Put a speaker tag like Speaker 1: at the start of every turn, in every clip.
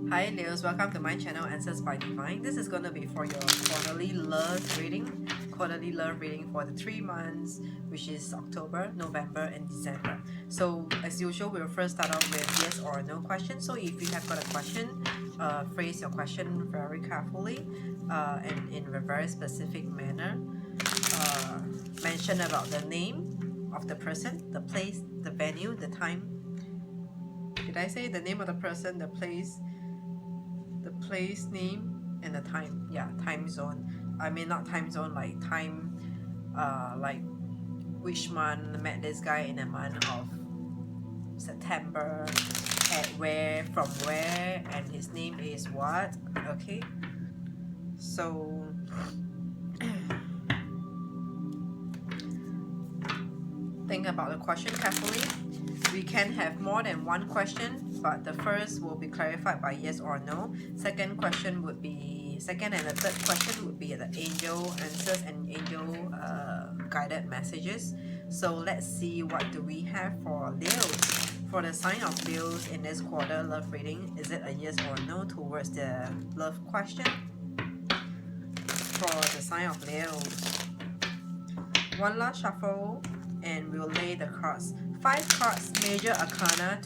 Speaker 1: Hi Leos, welcome to my channel Answers by Divine. This is going to be for your quarterly love reading. Quarterly love reading for the 3 months, which is October, November, and December. So as usual, we'll first start off with yes or no question. So if you have got a question, phrase your question very carefully and in a very specific manner. Mention about the name of the person, the place, the venue, the time. Did I say the name of the person, the place name, and the time? Yeah, time zone. I mean, not time zone, like time, like which month met this guy in the month of September, at where, from where, and his name is what. Okay, so think about the question carefully. We can have more than one question, but the first will be clarified by yes or no. Second and the third question would be the angel answers and angel guided messages. So let's see, what do we have for Leos? For the sign of Leos in this quarter love reading, is it a yes or no towards the love question? For the sign of Leos, one last shuffle and we'll lay the cards. 5 cards, major arcana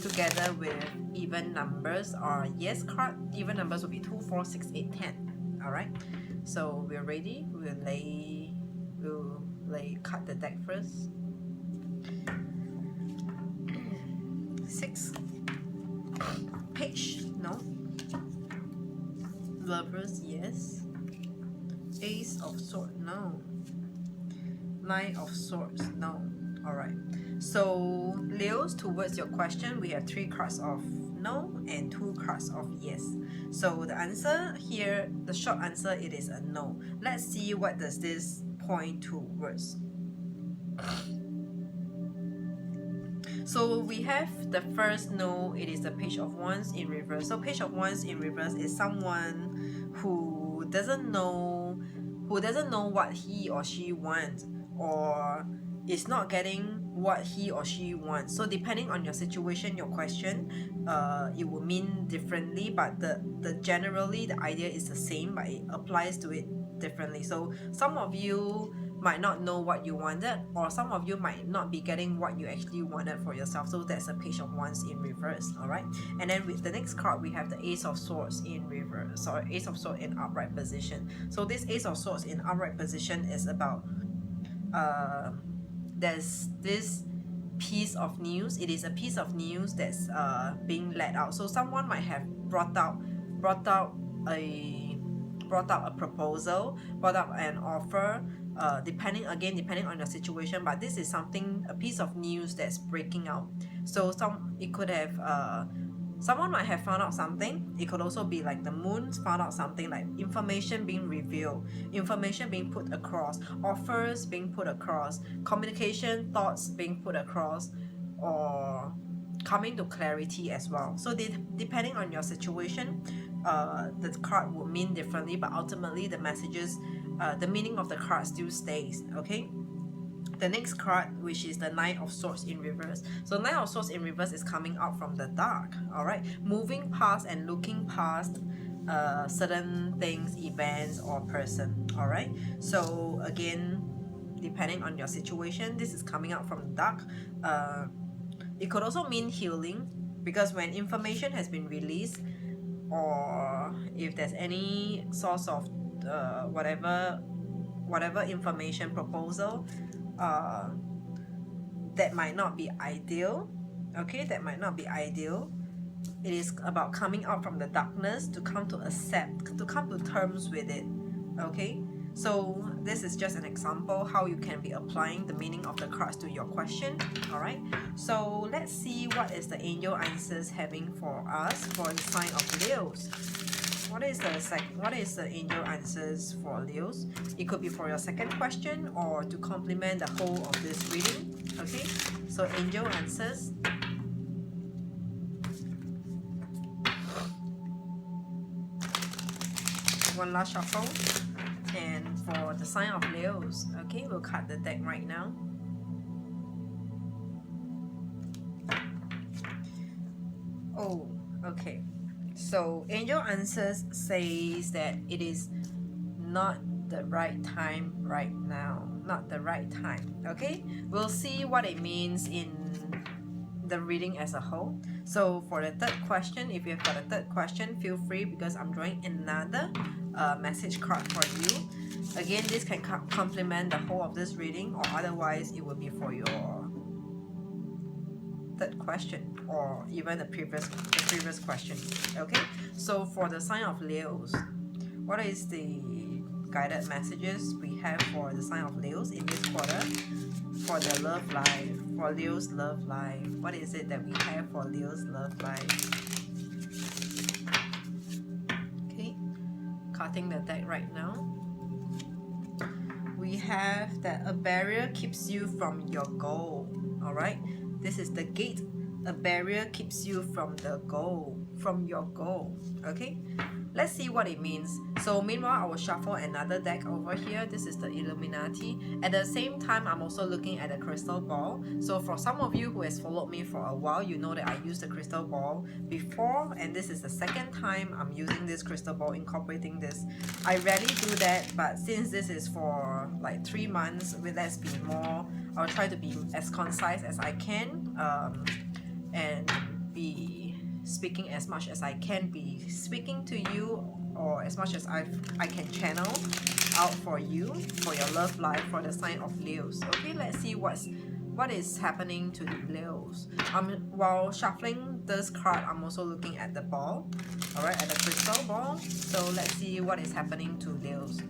Speaker 1: together with even numbers or yes card. Even numbers will be 2, 4, 6, 8, 10. Alright, so we're ready. We'll cut the deck first. 6. Page, no. Lovers, yes. Ace of Swords, no. Knight of Swords, no. Alright, so Leos, towards your question, we have 3 cards of no and 2 cards of yes. So the answer here, the short answer, it is a no. Let's see what does this point towards. So we have the first no, it is the Page of Wands in reverse. So Page of Wands in reverse is someone who doesn't know what he or she wants, or is not getting what he or she wants. So depending on your situation, your question, it will mean differently, but the generally the idea is the same, but it applies to it differently. So some of you might not know what you wanted, or some of you might not be getting what you actually wanted for yourself. So that's a Page of Wands in reverse. All right, and then with the next card we have the Ace of Swords in reverse, or Ace of Swords in upright position. So this Ace of Swords in upright position is about there's this piece of news. It is a piece of news that's being let out. So someone might have brought out a proposal, brought up an offer, depending on your situation, but this is something, a piece of news that's breaking out. So it could have someone might have found out something. It could also be like the moon found out something, like information being revealed, information being put across, offers being put across, communication, thoughts being put across, or coming to clarity as well. So depending on your situation, the card will mean differently, but ultimately the messages, the meaning of the card still stays. Okay, the next card, which is the Knight of Swords in reverse. So Knight of Swords in reverse is coming out from the dark. All right, moving past and looking past certain things, events, or person. All right, so again, depending on your situation, this is coming out from the dark. It could also mean healing, because when information has been released, or if there's any source of whatever information, proposal, that might not be ideal. Okay, that might not be ideal. It is about coming out from the darkness to come to accept, to come to terms with it. Okay, so this is just an example how you can be applying the meaning of the cards to your question. All right, so let's see what is the angel answers having for us for the sign of Leos. What is the angel answers for Leos? It could be for your second question or to complement the whole of this reading. Okay, so angel answers. One last shuffle, and for the sign of Leos, okay, we'll cut the deck right now. Oh, okay. So angel answers says that it is not the right time right now, not the right time. Okay, we'll see what it means in the reading as a whole. So for the third question, if you've got a third question, feel free, because I'm drawing another message card for you. Again, this can complement the whole of this reading, or otherwise it will be for your third question, or even the previous question. Okay, so for the sign of Leos, what is the guided messages we have for the sign of Leos in this quarter for their love life, for Leo's love life? What is it that we have for Leo's love life? Okay, cutting the deck right now. We have that a barrier keeps you from your goal. All right, this is the gate. A barrier keeps you from the goal, from your goal. Okay, let's see what it means. So meanwhile, I will shuffle another deck over here. This is the Illuminati. At the same time, I'm also looking at the crystal ball. So for some of you who has followed me for a while, you know that I used the crystal ball before, and this is the second time I'm using this crystal ball, incorporating this. I rarely do that, but since this is for like 3 months, let's be more, I'll try to be as concise as I can, and be speaking as much as I can be speaking to you, or as much as I can channel out for you, for your love life, for the sign of Leos. Okay, let's see what is happening to the Leos. While shuffling this card, I'm also looking at the ball, all right, at the crystal ball. So let's see what is happening to Leos.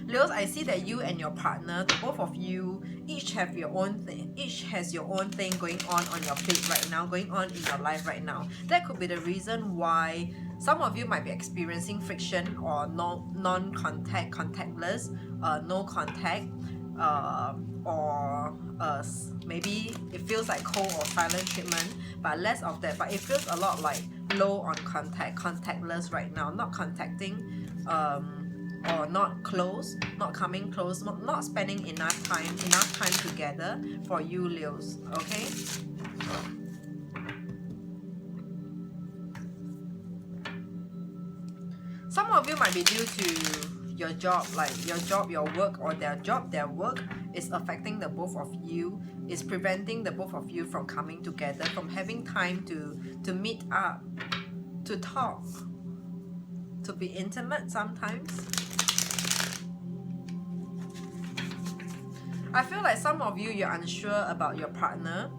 Speaker 1: Leos, I see that you and your partner, the both of you, each have your own thing, each has your own thing going on your plate right now, going on in your life right now. That could be the reason why some of you might be experiencing friction, or non-contact, contactless, no contact, or maybe it feels like cold or silent treatment, but less of that. But it feels a lot like low on contact, contactless right now, not contacting, or not close, not coming close, not spending enough time together for you, Leos. Okay, some of you might be due to your job, like your job, your work, or their job, their work is affecting the both of you, is preventing the both of you from coming together, from having time to meet up, to talk, to be intimate sometimes. I feel like some of you, you're unsure about your partner,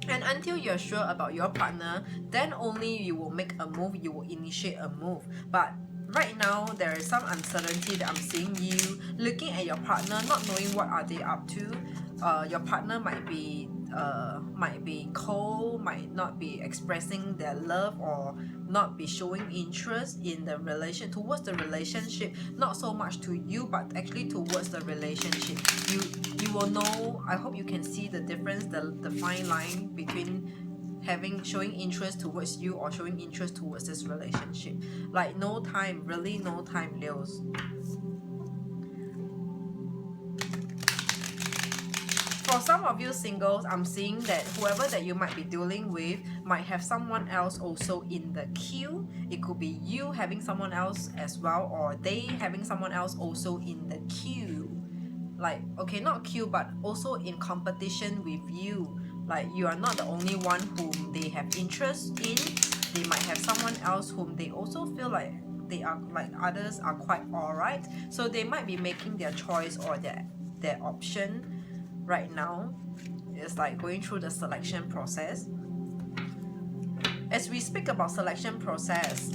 Speaker 1: and until you're sure about your partner, then only you will make a move, you will initiate a move. But right now, there is some uncertainty that I'm seeing you looking at your partner, not knowing what are they up to. Your partner might be cold, might not be expressing their love, or not be showing interest in the relation, towards the relationship, not so much to you, but actually towards the relationship. You will know, I hope you can see the difference, the fine line between showing interest towards you or showing interest towards this relationship. Like no time, really no time, Leos. For some of you singles, I'm seeing that whoever that you might be dealing with might have someone else also in the queue. It could be you having someone else as well, or they having someone else also in the queue. Like, okay, not queue, but also in competition with you. Like, you are not the only one whom they have interest in. They might have someone else whom they also feel like they are, like others are quite alright. So they might be making their choice, or their option right now. It's like going through the selection process. As we speak about selection process,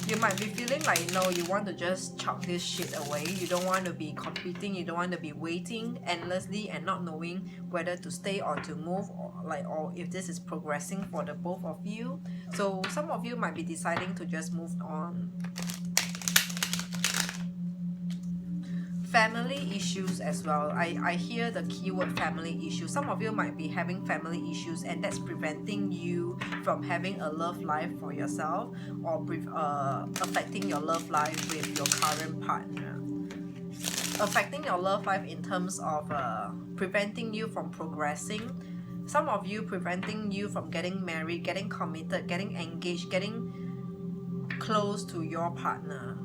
Speaker 1: you might be feeling like, you want to just chuck this shit away. You don't want to be competing, you don't want to be waiting endlessly and not knowing whether to stay or to move, or if this is progressing for the both of you. So some of you might be deciding to just move on. Family issues as well. I hear the keyword family issues. Some of you might be having family issues, and that's preventing you from having a love life for yourself, or affecting your love life with your current partner. Affecting your love life in terms of preventing you from progressing, Some of you preventing you from getting married, getting committed, getting engaged, getting close to your partner.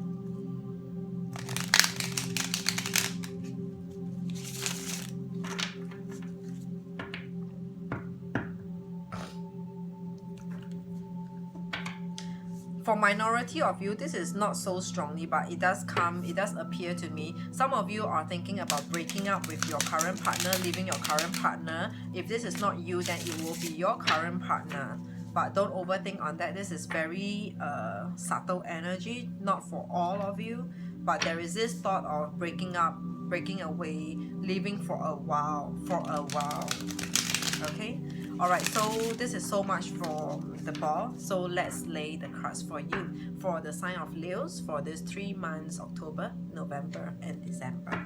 Speaker 1: For minority of you, this is not so strongly, but it does appear to me. Some of you are thinking about breaking up with your current partner, leaving your current partner. If this is not you, then it will be your current partner. But don't overthink on that. This is very subtle energy, not for all of you. But there is this thought of breaking up, breaking away, leaving for a while. Okay? Alright, so this is so much for the ball. So let's lay the cards for you. For the sign of Leos for these 3 months, October, November, and December.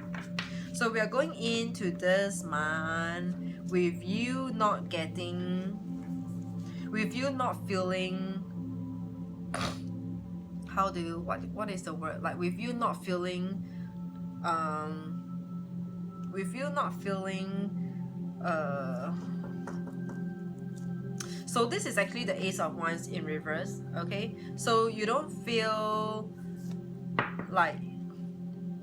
Speaker 1: So we are going into this month with you not getting, with you not feeling, how do you, what is the word? Like with you not feeling, so this is actually the Ace of Wands in reverse, okay? So you don't feel like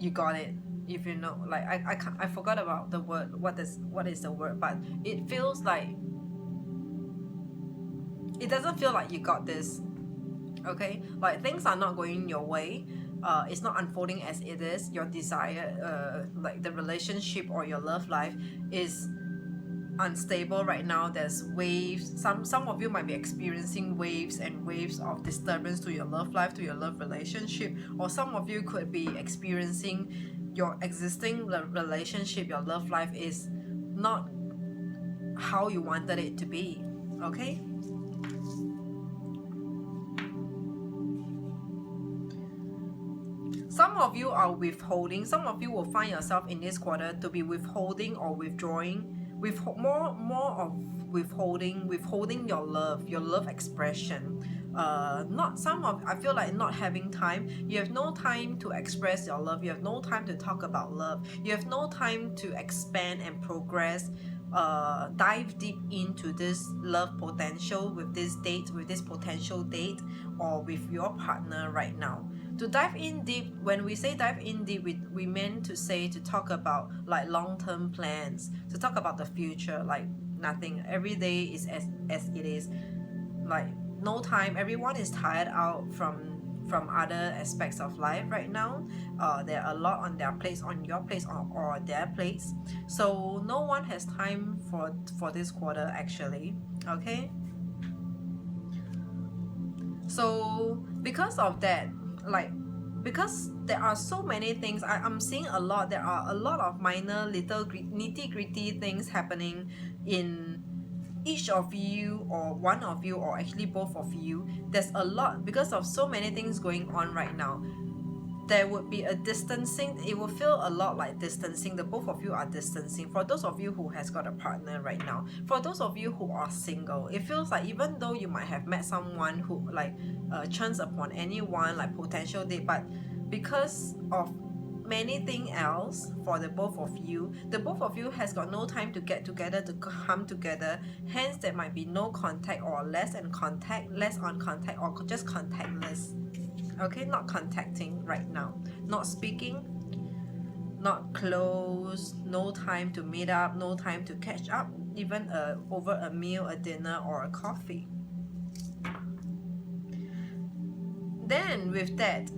Speaker 1: you got it, if you know, like I forgot about the word, what is the word, but it feels like, it doesn't feel like you got this, okay? Like things are not going your way. It's not unfolding as it is. Your desire, like the relationship or your love life is unstable right now. There's waves. Some of you might be experiencing waves and waves of disturbance to your love life, to your love relationship, or some of you could be experiencing your existing relationship, your love life is not how you wanted it to be, okay? Some of you are withholding. Some of you will find yourself in this quarter to be withholding or withdrawing, with more of withholding your love expression. I feel like not having time. You have no time to express your love. You have no time to talk about love. You have no time to expand and progress, dive deep into this love potential with this date, with this potential date, or with your partner right now. To dive in deep, when we say dive in deep, we meant to say to talk about like long-term plans, to talk about the future, like nothing. Every day is as it is. Like no time. Everyone is tired out from other aspects of life right now. There are a lot on their plates, on your plates, or their plates. So no one has time for this quarter actually. Okay. So because of that, like because there are so many things, I'm seeing a lot. There are a lot of minor little nitty-gritty things happening in each of you, or one of you, or actually both of you. There's a lot because of so many things going on right now. There would be a distancing. It will feel a lot like distancing. The both of you are distancing. For those of you who has got a partner right now, for those of you who are single, it feels like even though you might have met someone who like chance upon anyone, like potential date, but because of many things else, for the both of you has got no time to get together, to come together. Hence there might be no contact, or less on contact, or just contactless. Okay, not contacting right now, not speaking, not close, no time to meet up, no time to catch up, even over a meal, a dinner, or a coffee. Then with that,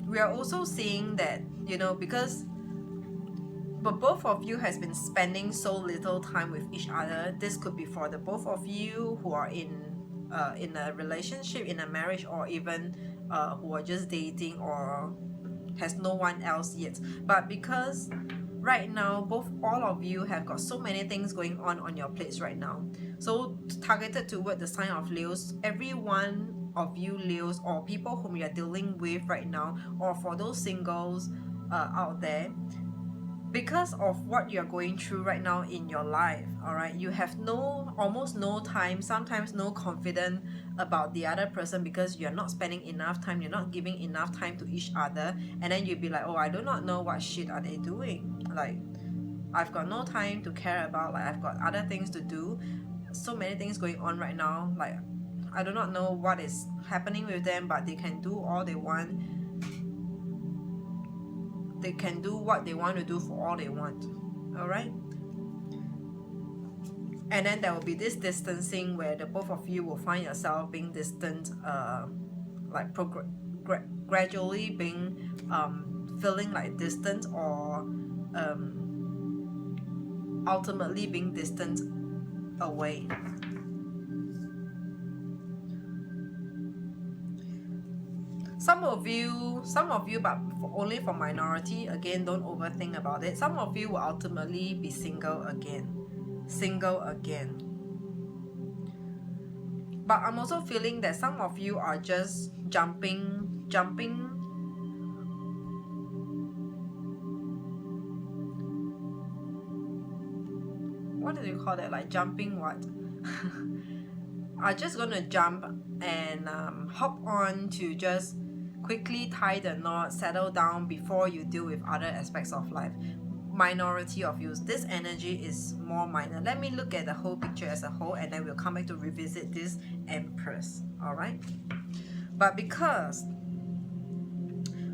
Speaker 1: we are also seeing that, you know, because but both of you has been spending so little time with each other. This could be for the both of you who are in a relationship, in a marriage, or even who are just dating or has no one else yet. But because right now all of you have got so many things going on your plates right now, so targeted toward the sign of Leos, every one of you Leos, or people whom you are dealing with right now, or for those singles out there, because of what you're going through right now in your life, all right, you have almost no time, sometimes no confidence about the other person, because you're not spending enough time, you're not giving enough time to each other, and then you'll be like, oh, I do not know what shit are they doing, like I've got no time to care about, like I've got other things to do, so many things going on right now, like I do not know what is happening with them, but they can do all they want. They can do what they want to do for all they want. All right. And then there will be this distancing where the both of you will find yourself being distant, like gradually being feeling like distant, or ultimately being distant away. Some of you, but only for minority, again, don't overthink about it. Some of you will ultimately be single again. But I'm also feeling that some of you are just jumping. What do you call that? Like jumping what? Are just gonna jump and hop on to just quickly tie the knot, settle down before you deal with other aspects of life. Minority of you, this energy is more minor. Let me look at the whole picture as a whole, and then we'll come back to revisit this Empress. All right, but because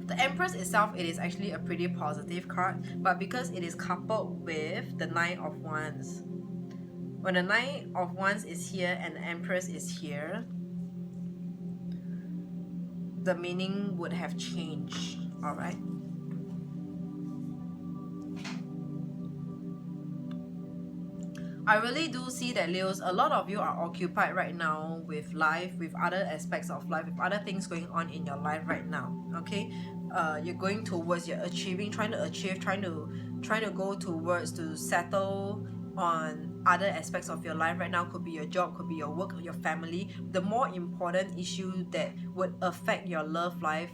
Speaker 1: the Empress itself, it is actually a pretty positive card, but because it is coupled with the Nine of Wands, when the Nine of Wands is here and the Empress is here, the meaning would have changed. All right. I really do see that, Leos, a lot of you are occupied right now with life, with other aspects of life, with other things going on in your life right now. Okay, you're going towards, you're achieving, trying to go towards to settle on other aspects of your life right now. Could be your job, could be your work, your family. The more important issue that would affect your love life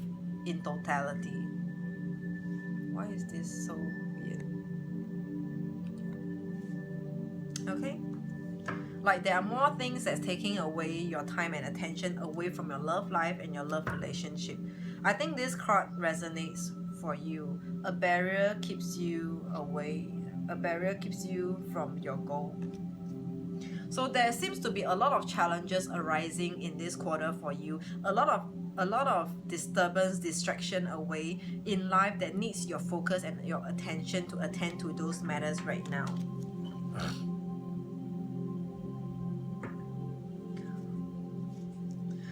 Speaker 1: in totality. Why is this so weird? Okay, like there are more things that's taking away your time and attention away from your love life and your love relationship. I think this card resonates for you. A barrier keeps you away. A barrier keeps you from your goal. So there seems to be a lot of challenges arising in this quarter for you. A lot of disturbance, distraction away in life that needs your focus and your attention to attend to those matters right now.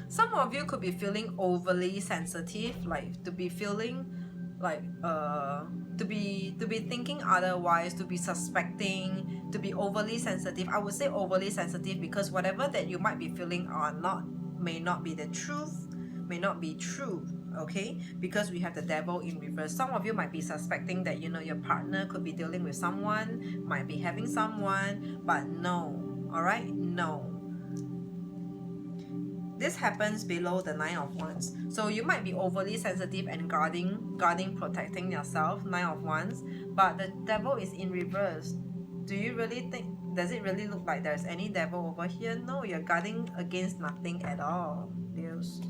Speaker 1: Some of you could be feeling overly sensitive, like to be feeling like to be thinking otherwise, to be suspecting, to be overly sensitive. I would say overly sensitive because whatever that you might be feeling may not be the truth, may not be true. Okay, because we have the Devil in reverse. Some of you might be suspecting that, you know, your partner could be dealing with someone, might be having someone, but no. All right, no. This happens below the Nine of Wands. So you might be overly sensitive and guarding, protecting yourself, Nine of Wands, but the Devil is in reverse. Do you really think, does it really look like there's any Devil over here? No, you're guarding against nothing at all, Leos.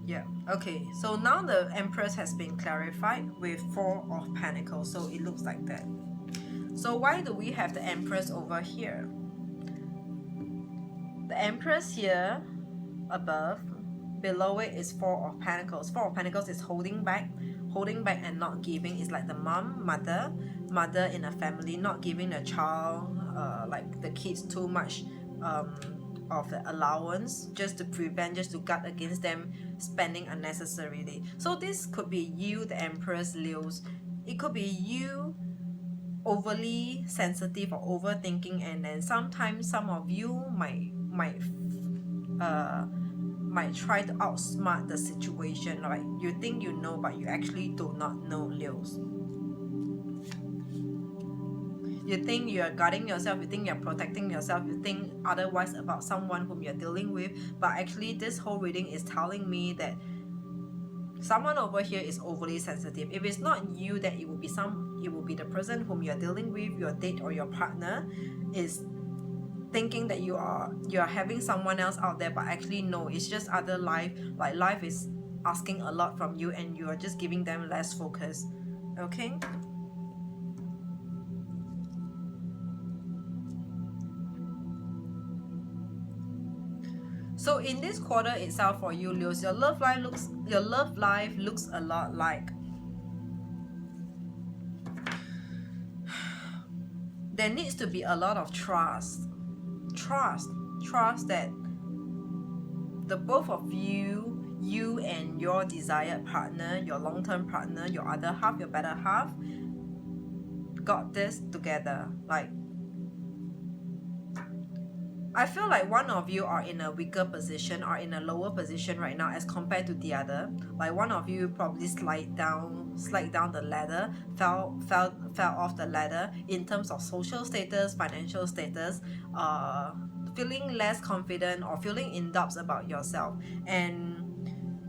Speaker 1: Yeah, okay, so now the Empress has been clarified with Four of Pentacles, so it looks like that. So why do we have the Empress over here? The Empress here above, below it is Four of Pentacles. Four of Pentacles is holding back and not giving. It's like the mother in a family, not giving the child, like the kids, too much of the allowance, just to prevent, just to guard against them spending unnecessarily. So this could be you, the Empress, Leos. It could be you overly sensitive or overthinking, and then sometimes some of you might try to outsmart the situation. Like you think you know, but you actually do not know, Leos. You think you're guarding yourself, you think you're protecting yourself, you think otherwise about someone whom you're dealing with, but actually this whole reading is telling me that someone over here is overly sensitive. If it's not you, then it will be the person whom you're dealing with, your date or your partner is thinking that you are having someone else out there, but actually no, it's just other life. Like life is asking a lot from you and you are just giving them less focus. Okay. So in this quarter itself for you, Leos, your love life looks a lot like there needs to be a lot of trust that the both of you and your desired partner, your long-term partner, your other half, your better half, got this together. Like, I feel like one of you are in a weaker position or in a lower position right now as compared to the other. Like one of you probably slide down the ladder, fell off the ladder in terms of social status, financial status, feeling less confident or feeling in doubts about yourself. And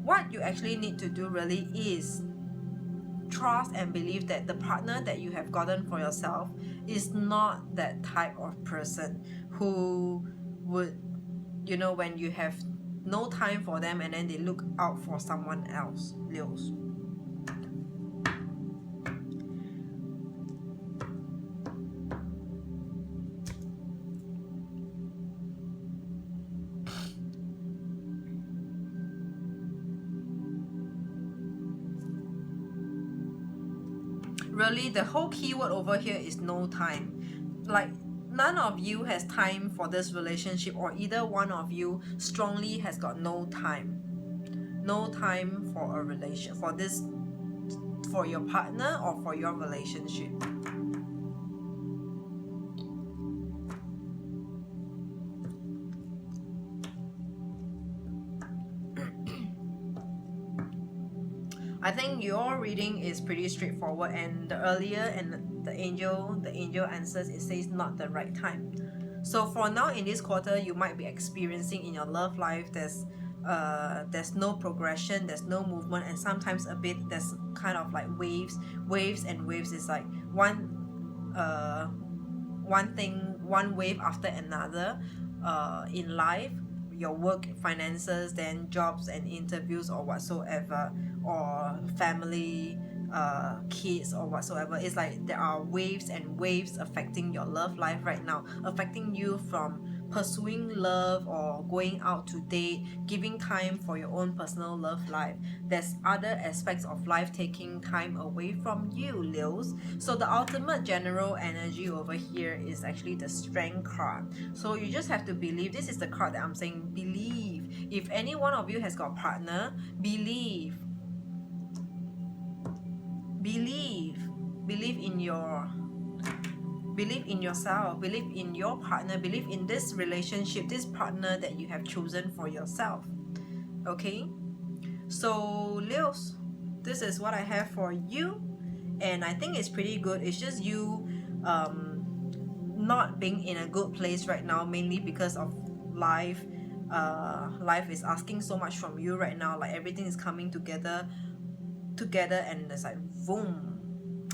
Speaker 1: what you actually need to do really is trust and believe that the partner that you have gotten for yourself is not that type of person who would, you know, when you have no time for them and then they look out for someone else. Leos. Really, the whole keyword over here is no time. Like, none of you has time for this relationship, or either one of you strongly has got no time for a relation, for your partner or for your relationship. I think your reading is pretty straightforward, and the earlier and the angel answers, it says not the right time. So for now in this quarter, you might be experiencing in your love life there's no progression, there's no movement, and sometimes a bit there's kind of like waves. Is like one wave after another in life, your work, finances, then jobs and interviews or whatsoever, or family, kids or whatsoever. It's like there are waves and waves affecting your love life right now, affecting you from pursuing love or going out to date, giving time for your own personal love life. There's other aspects of life taking time away from you, Leos. So the ultimate general energy over here is actually the Strength card. So you just have to believe. This is the card that I'm saying, believe. If any one of you has got a partner, believe in yourself, believe in your partner, believe in this relationship, this partner that you have chosen for yourself. Okay, so Leos, this is what I have for you, and I think it's pretty good. It's just you not being in a good place right now, mainly because of life. Life is asking so much from you right now, like everything is coming together and it's like boom.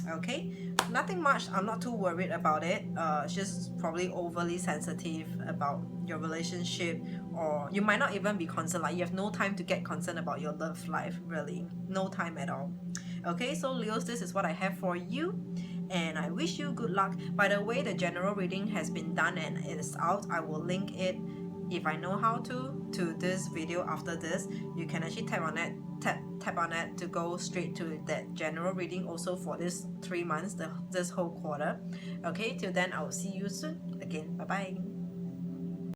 Speaker 1: Okay, nothing much. I'm not too worried about it. It's just probably overly sensitive about your relationship, or you might not even be concerned. Like you have no time to get concerned about your love life. Really, no time at all. Okay, so Leos, this is what I have for you, and I wish you good luck. By the way, the general reading has been done and it is out. I will link it, if I know how to this video after this. You can actually tap on it to go straight to that general reading also for this 3 months, this whole quarter. Okay, till then I will see you soon again. Bye bye.